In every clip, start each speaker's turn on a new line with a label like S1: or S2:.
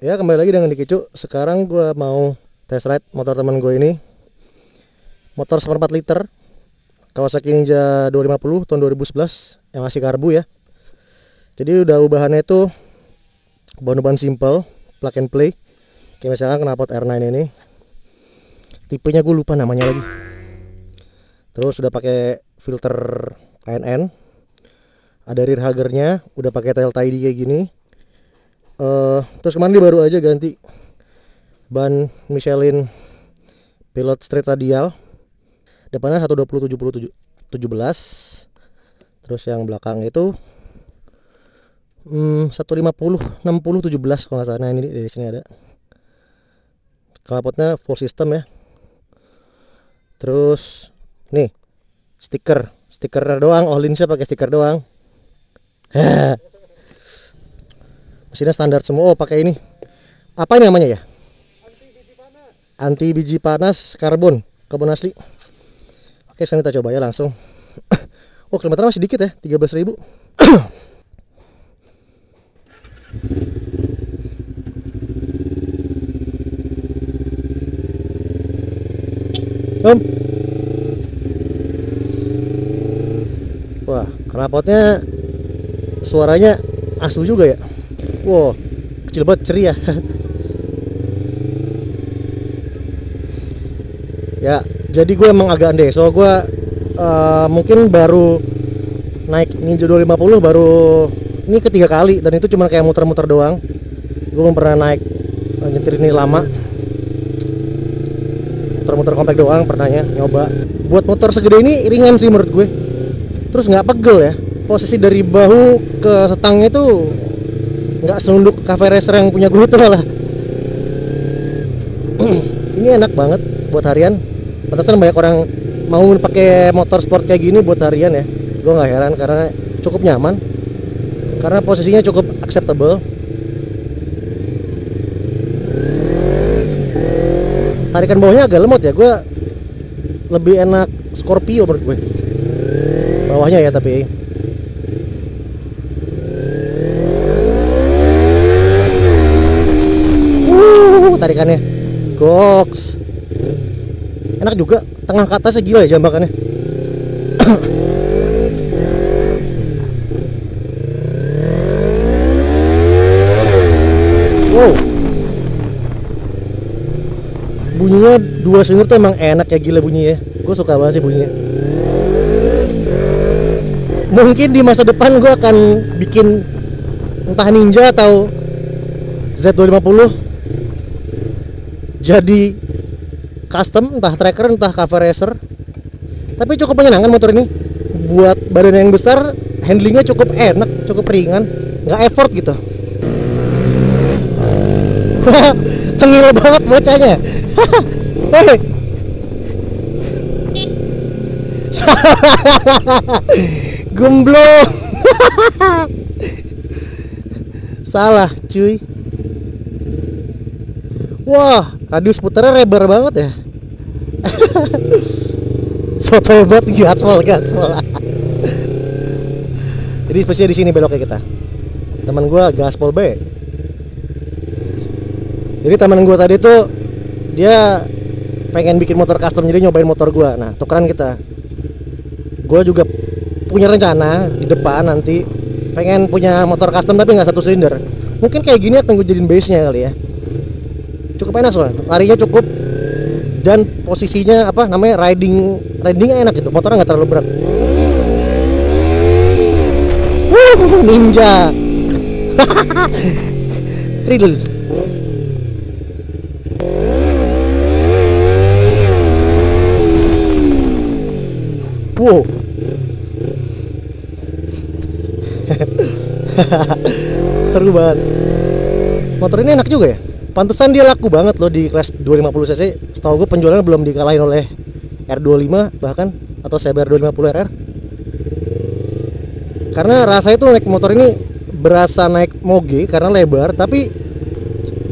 S1: Ya, kembali lagi dengan Dikicu. Sekarang gue mau test ride motor teman gue ini. Motor 1,4 liter Kawasaki Ninja 250 tahun 2011 yang masih karbu ya. Jadi udah ubahannya itu ban-ban simple, plug and play. Kayak misalkan knalpot R9 ini. Tipenya gue lupa namanya lagi. Terus udah pakai filter KNN. Ada rear hagernya, udah pakai tail tidy kayak gini. Terus kemarin dia baru aja ganti ban Michelin Pilot Street Radial. Depannya 120/17. Terus yang belakang itu 150/60/17 kalau nggak salah. Nah, ini dari sini ada. Knalpotnya full system ya. Terus nih stiker doang, Olinsia pakai stiker doang. Mesinnya standar semua. Oh, pakai ini. Apa ini namanya ya? Anti biji panas karbon asli. Oke, sekarang kita coba ya langsung. Oh, kilometer masih dikit ya, 13.000. Wah, knalpotnya suaranya asu juga ya. Wow, kecil banget, ceria. Ya, jadi gue emang agak andeh. So gue mungkin baru naik Ninja 250 baru ini ketiga kali, dan itu cuma kayak muter-muter doang. Gue belum pernah naik nyetir ini lama. Muter-muter komplek doang pernahnya nyoba. Buat motor segede ini ringan sih menurut gue. Terus nggak pegel ya. Posisi dari bahu ke setangnya itu nggak selunduk cafe racer yang punya gue itu malah. Ini enak banget buat harian. Pantesan banyak orang mau pakai motor sport kayak gini buat harian ya. Gue nggak heran karena cukup nyaman, karena posisinya cukup acceptable. Tarikan bawahnya agak lemot ya. Gue lebih enak Scorpio menurut gue bawahnya ya, tapi tarikannya goks, enak juga. Tengah ke atasnya gila ya jambakannya. Wow, bunyinya dua silinder tuh emang enak ya, gila bunyinya. Gue suka banget sih bunyinya. Mungkin di masa depan gue akan bikin entah Ninja atau Z250 jadi custom, entah tracker entah cafe racer. Tapi cukup menyenangkan motor ini. Buat badan yang besar, handlingnya cukup enak, cukup ringan, nggak effort gitu. Tengil banget bocahnya. Hei. Gemblong. Salah cuy. Wah, radius putarnya lebar banget ya. Soto hebat, gaspol. Jadi spesial di sini beloknya kita. Teman gua gaspol B. Jadi teman gua tadi tuh dia pengen bikin motor custom, jadi nyobain motor gua. Nah, tukeran kita. Gua juga punya rencana di depan nanti pengen punya motor custom tapi nggak satu silinder. Mungkin kayak gini akan gue jadiin base-nya kali ya. Cukup enak soalnya, larinya cukup, dan posisinya apa namanya, ridingnya enak gitu, motornya nggak terlalu berat. Ninja. Thrill. Wow. Seru banget. Motor ini enak juga ya. Pantesan dia laku banget loh di kelas 250 cc. Setahu gue penjualannya belum dikalahin oleh R25 bahkan, atau CBR 250 RR. Karena rasanya tuh naik motor ini berasa naik moge karena lebar, tapi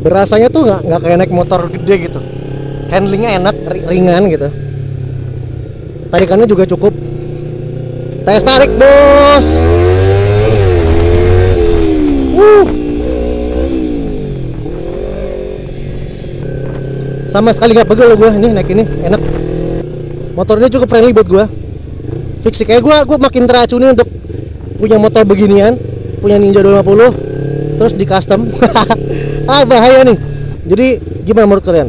S1: berasanya tuh nggak kayak naik motor gede gitu. Handlingnya enak, ringan gitu. Tarikannya juga cukup. Tes tarik bos. sama sekali nggak pegel gue nih naik ini, enak. Motor ini cukup friendly buat gue. Fix sih, kayak gue makin teracuni untuk punya motor beginian, punya Ninja 250 terus di custom. Bahaya nih. Jadi gimana menurut kalian?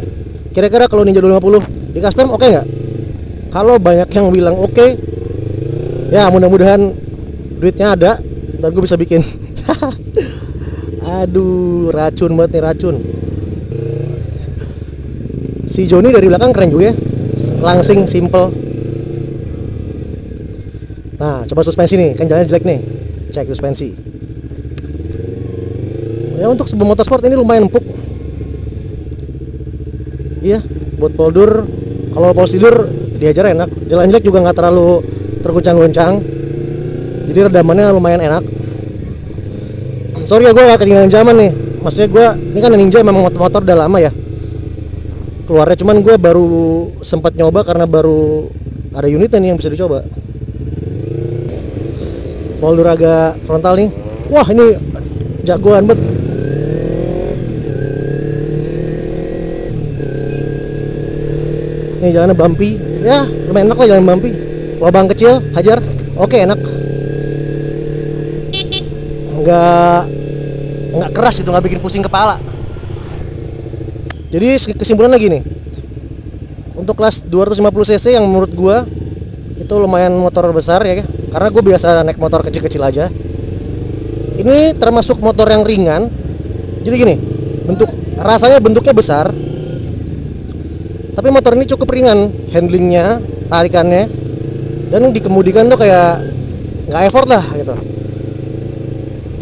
S1: Kira-kira kalau Ninja 250 di custom oke nggak? Kalau banyak yang bilang oke, ya mudah-mudahan duitnya ada dan gue bisa bikin. Aduh, racun banget nih, racun. Si Joni dari belakang keren juga ya, langsing, simple. Nah, coba suspensi nih, kan jalannya jelek nih. Cek suspensi. Ya untuk sebuah motorsport ini lumayan empuk. Iya, buat poldur, kalau polos tidur diajar enak. Jalan jelek juga nggak terlalu terguncang-guncang. Jadi redamannya lumayan enak. Sorry ya, gue gak ketinggalan zaman nih. Maksudnya gue, ini kan Ninja memang motor udah lama ya keluarnya, cuman gue baru sempat nyoba karena baru ada unitnya nih yang bisa dicoba. Moldur agak frontal nih. Wah, ini jagoan bet. Ini jalannya bumpy. Ya, lumayan enak lah jalan bumpy. Lubang kecil, hajar. Oke, enak. Nggak keras itu, nggak bikin pusing kepala. Jadi kesimpulan lagi nih, untuk kelas 250 cc yang menurut gua itu lumayan motor besar ya, karena gue biasa naik motor kecil-kecil aja. Ini termasuk motor yang ringan. Jadi gini, bentuknya besar, tapi motor ini cukup ringan, handlingnya, tarikannya, dan dikemudikan tuh kayak nggak effort lah gitu.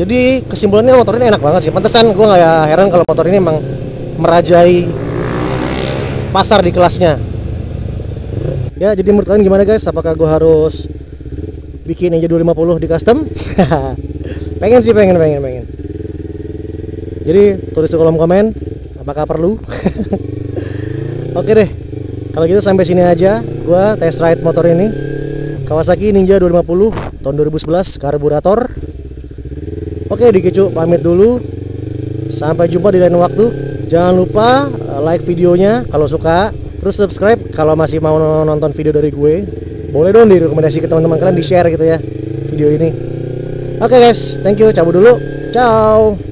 S1: Jadi kesimpulannya motor ini enak banget sih. Pantesan gue nggak heran kalau motor ini emang merajai pasar di kelasnya. Ya, jadi menurut kalian gimana guys? Apakah gue harus bikin Ninja 250 di custom? Pengen sih, pengen. Jadi tulis di kolom komen apakah perlu. Oke deh, kalau gitu sampai sini aja gue test ride motor ini, Kawasaki Ninja 250 tahun 2011 karburator. Oke, Dikicu pamit dulu. Sampai jumpa di lain waktu. Jangan lupa like videonya kalau suka, terus subscribe kalau masih mau nonton video dari gue. Boleh dong direkomendasi ke teman-teman kalian, di share gitu ya video ini. Oke guys, thank you, cabut dulu. Ciao.